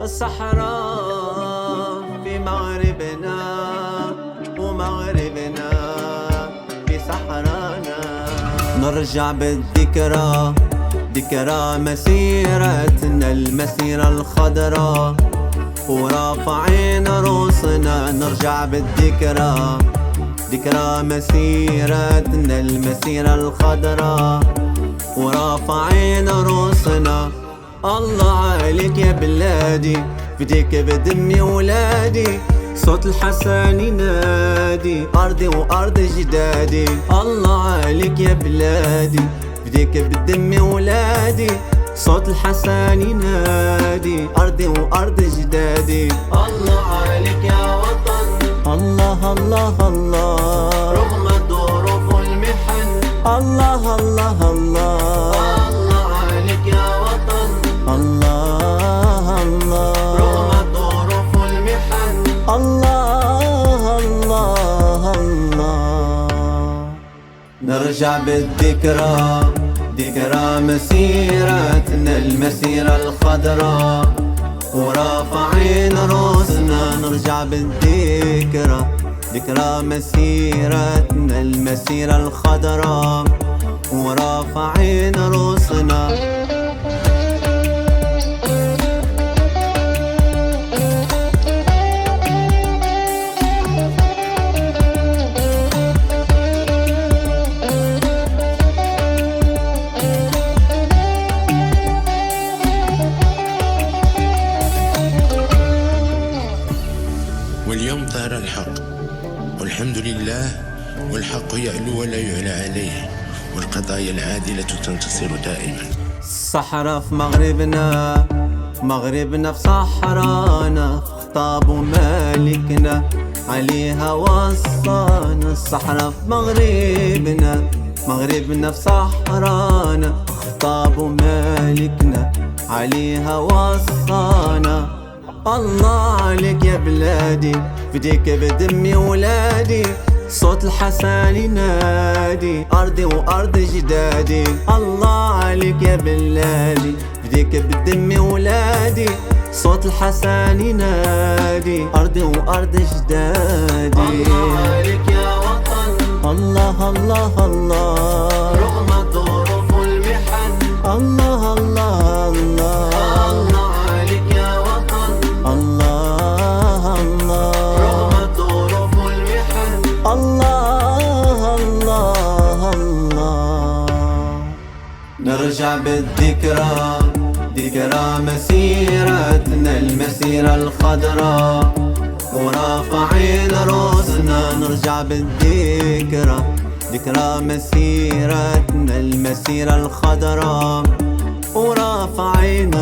الصحراء في مغربنا ومغربنا في صحرانا. نرجع بالذكرى، ذكرى مسيرتنا المسيرة الخضراء ورافعين رؤوسنا. نرجع بالذكرى، ذكرى مسيرتنا المسيرة الخضراء ورافعين رؤوسنا. الله عليك يا بلادي، فديك بدمي ولادي، صوت الحسن ينادي أرضي وأرض جدادي. الله عليك يا بلادي، فديك بدمي ولادي، صوت الحسن ينادي أرضي وأرض جدادي. الله عليك يا وطن، الله الله الله، رغم الظروف والمحن. الله الله الله، الله عليك يا وطن، الله الله، رغم الظروف والمحن. الله الله الله. نرجع بالذكرى، ذكرى مسيرتنا المسيرة الخضراء ورافعين رؤوسنا. نرجع بالذكرى، ذكرى مسيرتنا المسيرة الخضراء ورافعين رؤوسنا. واليوم ظهر الحق والحمد لله، والحق يعلو ولا يعلى عليه، والقضايا العادلة تنتصر دائما. الصحراء في مغربنا، مغربنا في صحرانا، خطاب مالكنا عليها وصانا. الصحراء في مغربنا، مغربنا في صحرانا، خطاب مالكنا عليها وصانا. الله عليك يا بلادي، فديك بدمي ولادي، صوت الحسن ينادي أرضي وأرض جدادي. الله عليك يا بلادي، فديك بدمي ولادي، صوت الحسن ينادي أرضي وأرض جدادي. الله عليك يا وطن، الله الله الله، رغم الظروف والمحن. الله الله الله، الله عليك يا وطن، الله الله، رغم الظروف والمحن. الله الله الله. نرجع بالذكرى، ذكرى مسيرتنا المسيرة الخضراء ورافعين رؤوسنا. نرجع بالذكرى، ذكرى مسيرتنا المسيرة الخضراء ورافعين